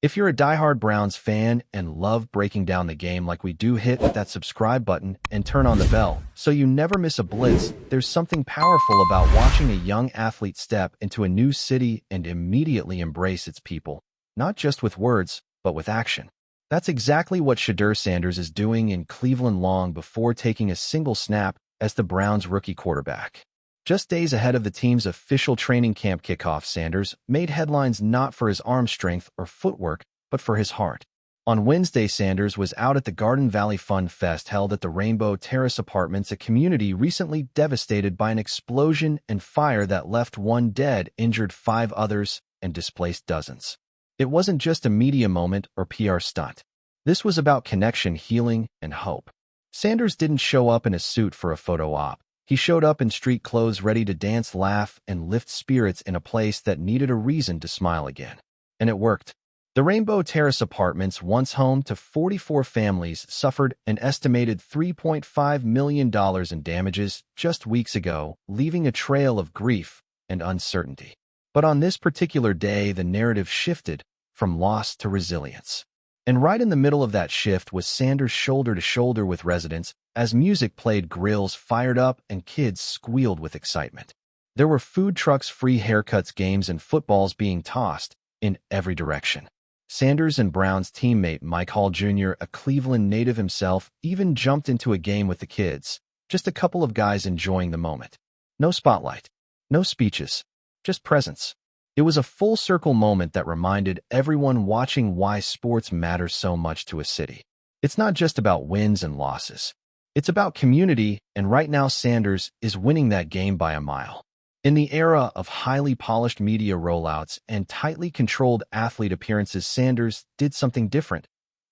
If you're a diehard Browns fan and love breaking down the game like we do, hit that subscribe button and turn on the bell so you never miss a blitz. There's something powerful about watching a young athlete step into a new city and immediately embrace its people, not just with words, but with action. That's exactly what Shedeur Sanders is doing in Cleveland long before taking a single snap as the Browns' rookie quarterback. Just days ahead of the team's official training camp kickoff, Sanders made headlines not for his arm strength or footwork, but for his heart. On Wednesday, Sanders was out at the Garden Valley Fun Fest held at the Rainbow Terrace Apartments, a community recently devastated by an explosion and fire that left one dead, injured 5 others, and displaced dozens. It wasn't just a media moment or PR stunt. This was about connection, healing, and hope. Sanders didn't show up in a suit for a photo op. He showed up in street clothes, ready to dance, laugh, and lift spirits in a place that needed a reason to smile again. And it worked. The Rainbow Terrace Apartments, once home to 44 families, suffered an estimated $3.5 million in damages just weeks ago, leaving a trail of grief and uncertainty. But on this particular day, the narrative shifted from loss to resilience. And right in the middle of that shift was Sanders, shoulder to shoulder with residents, as music played, grills fired up, and kids squealed with excitement. There were food trucks, free haircuts, games, and footballs being tossed in every direction. Sanders and Browns teammate Mike Hall Jr., a Cleveland native himself, even jumped into a game with the kids, just a couple of guys enjoying the moment. No spotlight, no speeches, just presence. It was a full-circle moment that reminded everyone watching why sports matters so much to a city. It's not just about wins and losses. It's about community, and right now Sanders is winning that game by a mile. In the era of highly polished media rollouts and tightly controlled athlete appearances, Sanders did something different.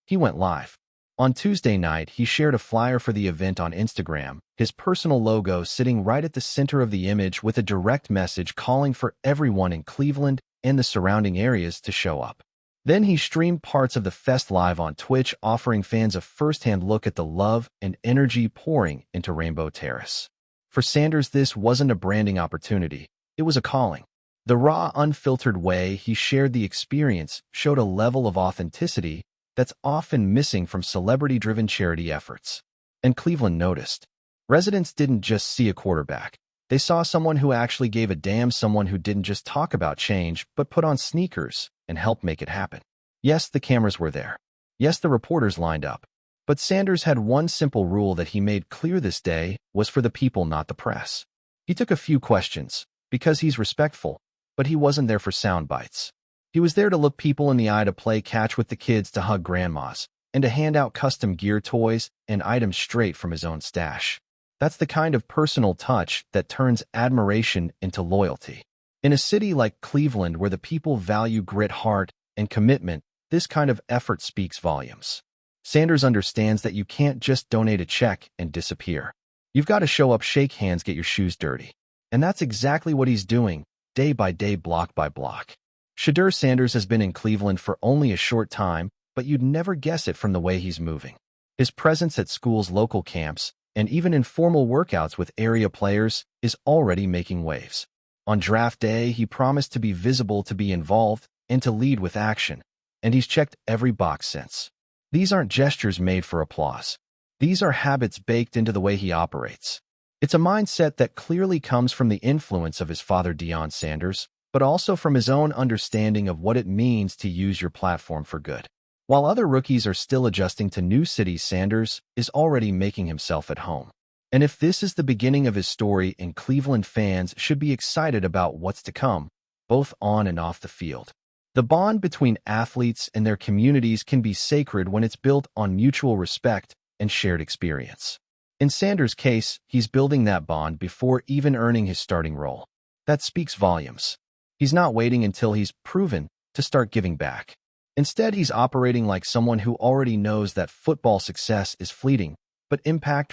He went live. On Tuesday night, he shared a flyer for the event on Instagram, his personal logo sitting right at the center of the image with a direct message calling for everyone in Cleveland and the surrounding areas to show up. Then he streamed parts of the fest live on Twitch, offering fans a first-hand look at the love and energy pouring into Rainbow Terrace. For Sanders, this wasn't a branding opportunity. It was a calling. The raw, unfiltered way he shared the experience showed a level of authenticity that's often missing from celebrity-driven charity efforts. And Cleveland noticed. Residents didn't just see a quarterback. They saw someone who actually gave a damn, someone who didn't just talk about change, but put on sneakers and helped make it happen. Yes, the cameras were there. Yes, the reporters lined up. But Sanders had one simple rule that he made clear this day was for the people, not the press. He took a few questions, because he's respectful, but he wasn't there for sound bites. He was there to look people in the eye, to play catch with the kids, to hug grandmas, and to hand out custom gear, toys, and items straight from his own stash. That's the kind of personal touch that turns admiration into loyalty. In a city like Cleveland, where the people value grit, heart, and commitment, this kind of effort speaks volumes. Sanders understands that you can't just donate a check and disappear. You've got to show up, shake hands, get your shoes dirty. And that's exactly what he's doing, day by day, block by block. Shedeur Sanders has been in Cleveland for only a short time, but you'd never guess it from the way he's moving. His presence at schools, local camps, and even informal workouts with area players is already making waves. On draft day, he promised to be visible, to be involved, and to lead with action. And he's checked every box since. These aren't gestures made for applause. These are habits baked into the way he operates. It's a mindset that clearly comes from the influence of his father, Deion Sanders, but also from his own understanding of what it means to use your platform for good. While other rookies are still adjusting to new cities, Sanders is already making himself at home. And if this is the beginning of his story, and Cleveland fans should be excited about what's to come, both on and off the field. The bond between athletes and their communities can be sacred when it's built on mutual respect and shared experience. In Sanders' case, he's building that bond before even earning his starting role. That speaks volumes. He's not waiting until he's proven to start giving back. Instead, he's operating like someone who already knows that football success is fleeting, but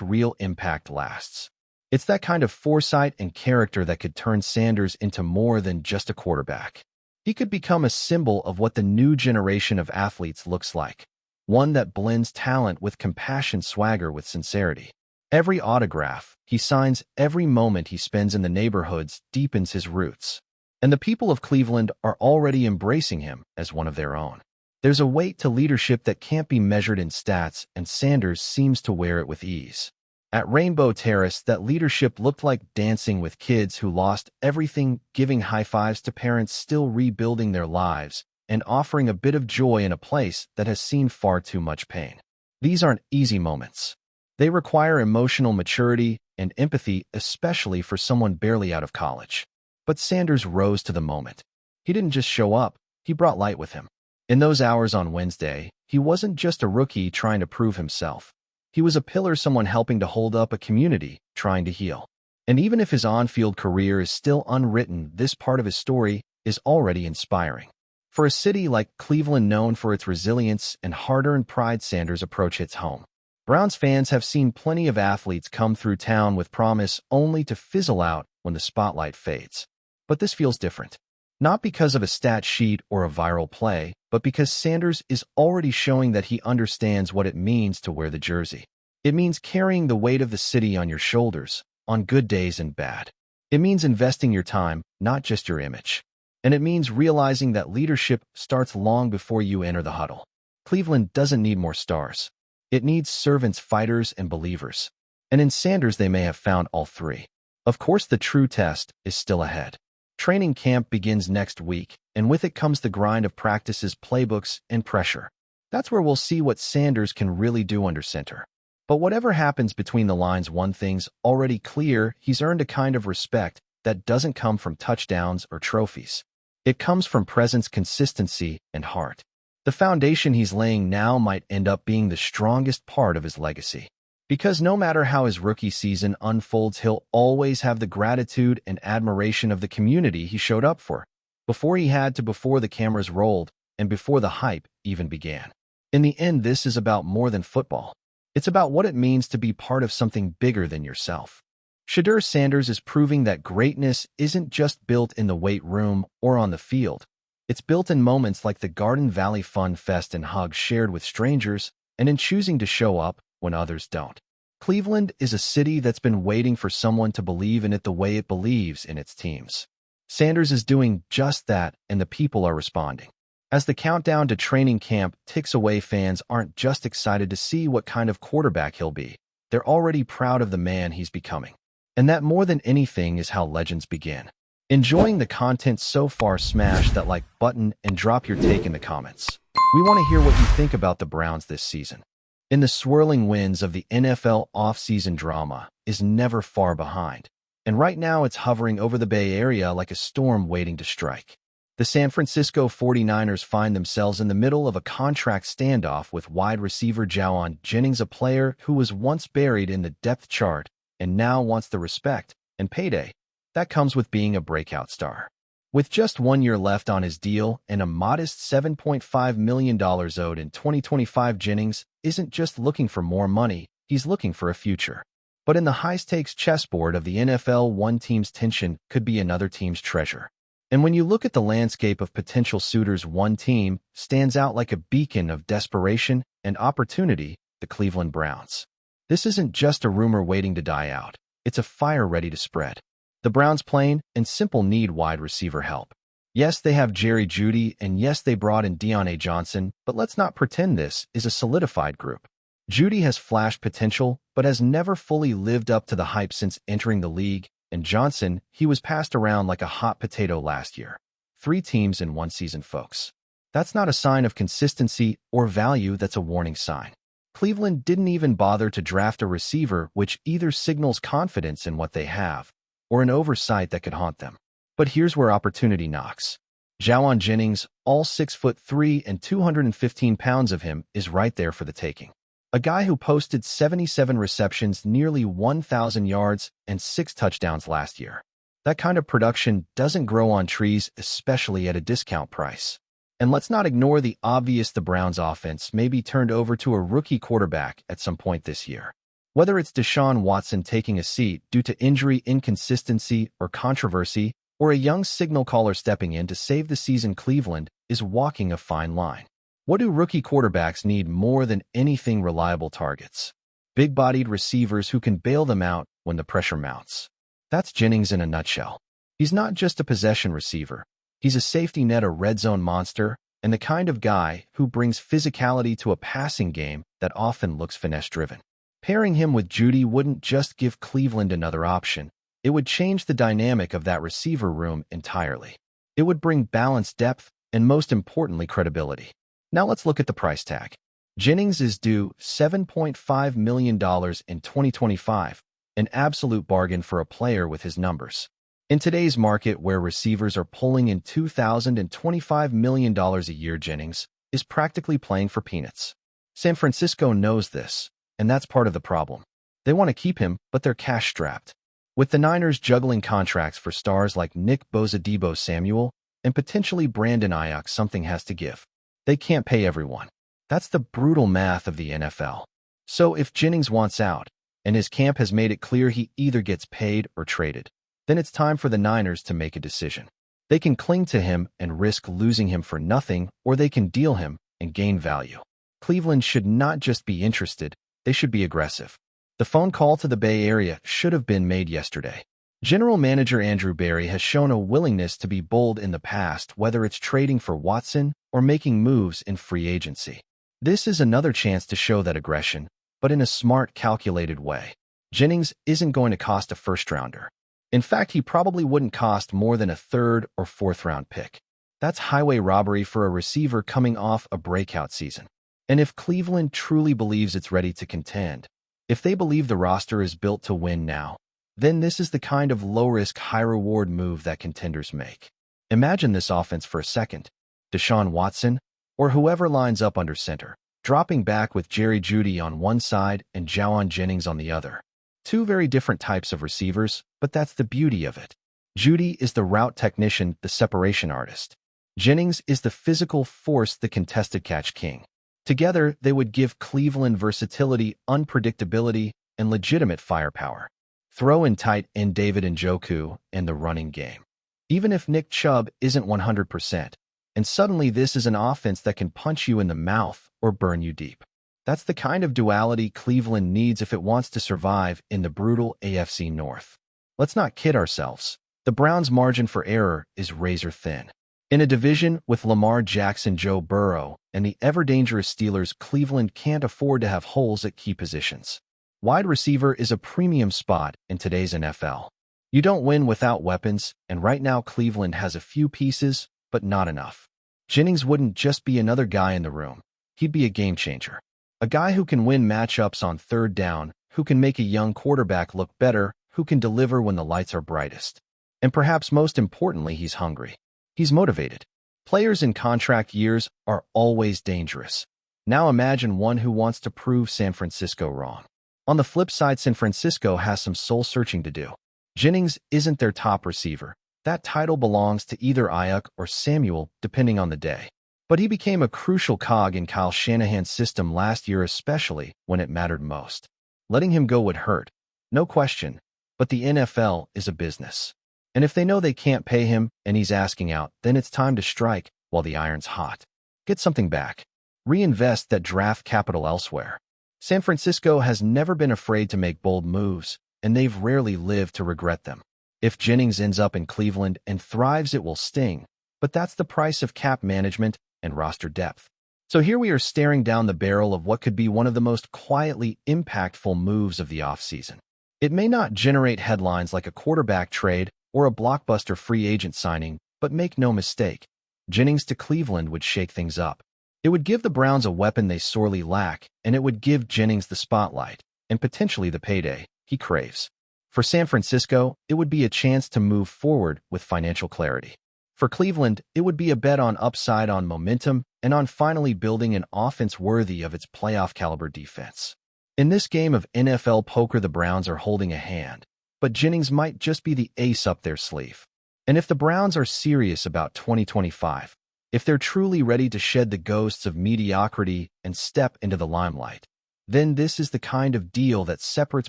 real impact lasts. It's that kind of foresight and character that could turn Sanders into more than just a quarterback. He could become a symbol of what the new generation of athletes looks like, one that blends talent with compassion, swagger with sincerity. Every autograph he signs, every moment he spends in the neighborhoods deepens his roots. And the people of Cleveland are already embracing him as one of their own. There's a weight to leadership that can't be measured in stats, and Sanders seems to wear it with ease. At Rainbow Terrace, that leadership looked like dancing with kids who lost everything, giving high fives to parents still rebuilding their lives, and offering a bit of joy in a place that has seen far too much pain. These aren't easy moments. They require emotional maturity and empathy, especially for someone barely out of college. But Sanders rose to the moment. He didn't just show up, he brought light with him. In those hours on Wednesday, he wasn't just a rookie trying to prove himself. He was a pillar, someone helping to hold up a community, trying to heal. And even if his on-field career is still unwritten, this part of his story is already inspiring. For a city like Cleveland, known for its resilience and hard-earned pride, Sanders' approach hits home. Browns fans have seen plenty of athletes come through town with promise only to fizzle out when the spotlight fades. But this feels different. Not because of a stat sheet or a viral play, but because Sanders is already showing that he understands what it means to wear the jersey. It means carrying the weight of the city on your shoulders, on good days and bad. It means investing your time, not just your image. And it means realizing that leadership starts long before you enter the huddle. Cleveland doesn't need more stars. It needs servants, fighters, and believers. And in Sanders, they may have found all three. Of course, the true test is still ahead. Training camp begins next week, and with it comes the grind of practices, playbooks, and pressure. That's where we'll see what Sanders can really do under center. But whatever happens between the lines, one thing's already clear: he's earned a kind of respect that doesn't come from touchdowns or trophies. It comes from presence, consistency, and heart. The foundation he's laying now might end up being the strongest part of his legacy. Because no matter how his rookie season unfolds, he'll always have the gratitude and admiration of the community he showed up for, before he had to, before the cameras rolled, and before the hype even began. In the end, this is about more than football. It's about what it means to be part of something bigger than yourself. Shedeur Sanders is proving that greatness isn't just built in the weight room or on the field. It's built in moments like the Garden Valley Fun Fest and hugs shared with strangers, and in choosing to show up when others don't. Cleveland is a city that's been waiting for someone to believe in it the way it believes in its teams. Sanders is doing just that, and the people are responding. As the countdown to training camp ticks away, fans aren't just excited to see what kind of quarterback he'll be. They're already proud of the man he's becoming. And that, more than anything, is how legends begin. Enjoying the content so far? Smash that like button and drop your take in the comments. We want to hear what you think about the Browns this season. In the swirling winds of the NFL offseason, drama is never far behind. And right now it's hovering over the Bay Area like a storm waiting to strike. The San Francisco 49ers find themselves in the middle of a contract standoff with wide receiver Jauan Jennings, a player who was once buried in the depth chart and now wants the respect and payday that comes with being a breakout star. With just 1 year left on his deal and a modest $7.5 million owed in 2025, Jennings isn't just looking for more money, he's looking for a future. But in the high-stakes chessboard of the NFL, one team's tension could be another team's treasure. And when you look at the landscape of potential suitors, one team stands out like a beacon of desperation and opportunity: the Cleveland Browns. This isn't just a rumor waiting to die out. It's a fire ready to spread. The Browns, plain and simple, need wide receiver help. Yes, they have Jerry Jeudy, and yes, they brought in Deontay Johnson, but let's not pretend this is a solidified group. Jeudy has flashed potential, but has never fully lived up to the hype since entering the league, and Johnson, he was passed around like a hot potato last year. 3 teams in 1 season, folks. That's not a sign of consistency or value, that's a warning sign. Cleveland didn't even bother to draft a receiver, which either signals confidence in what they have or an oversight that could haunt them. But here's where opportunity knocks. Jauan Jennings, all 6'3" and 215 pounds of him, is right there for the taking. A guy who posted 77 receptions, nearly 1,000 yards, and 6 touchdowns last year. That kind of production doesn't grow on trees, especially at a discount price. And let's not ignore the obvious: the Browns' offense may be turned over to a rookie quarterback at some point this year. Whether it's Deshaun Watson taking a seat due to injury, inconsistency, or controversy, or a young signal caller stepping in to save the season, Cleveland is walking a fine line. What do rookie quarterbacks need more than anything? Reliable targets. Big-bodied receivers who can bail them out when the pressure mounts. That's Jennings in a nutshell. He's not just a possession receiver. He's a safety net, a red zone monster, and the kind of guy who brings physicality to a passing game that often looks finesse-driven. Pairing him with Jeudy wouldn't just give Cleveland another option. It would change the dynamic of that receiver room entirely. It would bring balanced depth and, most importantly, credibility. Now let's look at the price tag. Jennings is due $7.5 million in 2025, an absolute bargain for a player with his numbers. In today's market where receivers are pulling in $2,000 and $25 million a year, Jennings is practically playing for peanuts. San Francisco knows this, and that's part of the problem. They want to keep him, but they're cash-strapped. With the Niners juggling contracts for stars like Nick Bosa-Deebo-Samuel and potentially Brandon Ayuk, something has to give. They can't pay everyone. That's the brutal math of the NFL. So if Jennings wants out, and his camp has made it clear he either gets paid or traded, then it's time for the Niners to make a decision. They can cling to him and risk losing him for nothing, or they can deal him and gain value. Cleveland should not just be interested, they should be aggressive. The phone call to the Bay Area should have been made yesterday. General Manager Andrew Berry has shown a willingness to be bold in the past, whether it's trading for Watson or making moves in free agency. This is another chance to show that aggression, but in a smart, calculated way. Jennings isn't going to cost a first-rounder. In fact, he probably wouldn't cost more than a third or fourth-round pick. That's highway robbery for a receiver coming off a breakout season. And if Cleveland truly believes it's ready to contend, if they believe the roster is built to win now, then this is the kind of low-risk, high-reward move that contenders make. Imagine this offense for a second. Deshaun Watson, or whoever lines up under center, dropping back with Jerry Jeudy on one side and Jawan Jennings on the other. Two very different types of receivers, but that's the beauty of it. Jeudy is the route technician, the separation artist. Jennings is the physical force, the contested catch king. Together, they would give Cleveland versatility, unpredictability, and legitimate firepower. Throw in tight end David Njoku and the running game. Even if Nick Chubb isn't 100%, and suddenly this is an offense that can punch you in the mouth or burn you deep. That's the kind of duality Cleveland needs if it wants to survive in the brutal AFC North. Let's not kid ourselves. The Browns' margin for error is razor thin. In a division with Lamar Jackson, Joe Burrow, and the ever-dangerous Steelers, Cleveland can't afford to have holes at key positions. Wide receiver is a premium spot in today's NFL. You don't win without weapons, and right now Cleveland has a few pieces, but not enough. Jennings wouldn't just be another guy in the room. He'd be a game changer. A guy who can win matchups on third down, who can make a young quarterback look better, who can deliver when the lights are brightest. And perhaps most importantly, he's hungry. He's motivated. Players in contract years are always dangerous. Now imagine one who wants to prove San Francisco wrong. On the flip side, San Francisco has some soul-searching to do. Jennings isn't their top receiver. That title belongs to either Ayuk or Samuel, depending on the day. But he became a crucial cog in Kyle Shanahan's system last year, especially when it mattered most. Letting him go would hurt, no question, but the NFL is a business. And if they know they can't pay him and he's asking out, then it's time to strike while the iron's hot. Get something back. Reinvest that draft capital elsewhere. San Francisco has never been afraid to make bold moves, and they've rarely lived to regret them. If Jennings ends up in Cleveland and thrives, it will sting, but that's the price of cap management and roster depth. So here we are staring down the barrel of what could be one of the most quietly impactful moves of the offseason. It may not generate headlines like a quarterback trade or a blockbuster free agent signing, but make no mistake, Jennings to Cleveland would shake things up. It would give the Browns a weapon they sorely lack, and it would give Jennings the spotlight and potentially the payday he craves. For San Francisco, it would be a chance to move forward with financial clarity. For Cleveland, it would be a bet on upside, on momentum, and on finally building an offense worthy of its playoff-caliber defense. In this game of NFL poker, the Browns are holding a hand, but Jennings might just be the ace up their sleeve. And if the Browns are serious about 2025, if they're truly ready to shed the ghosts of mediocrity and step into the limelight, then this is the kind of deal that separates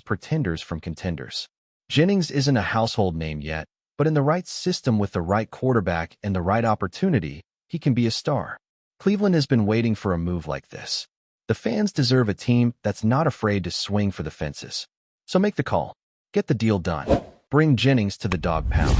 pretenders from contenders. Jennings isn't a household name yet, but in the right system with the right quarterback and the right opportunity, he can be a star. Cleveland has been waiting for a move like this. The fans deserve a team that's not afraid to swing for the fences. So make the call. Get the deal done. Bring Jennings to the Dawg Pound.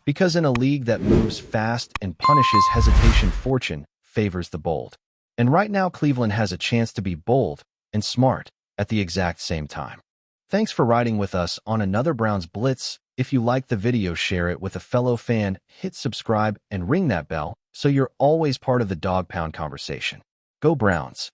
Because in a league that moves fast and punishes hesitation, fortune favors the bold. And right now, Cleveland has a chance to be bold and smart at the exact same time. Thanks for riding with us on another Browns Blitz. If you liked the video, share it with a fellow fan, hit subscribe, and ring that bell so you're always part of the Dawg Pound conversation. Go Browns!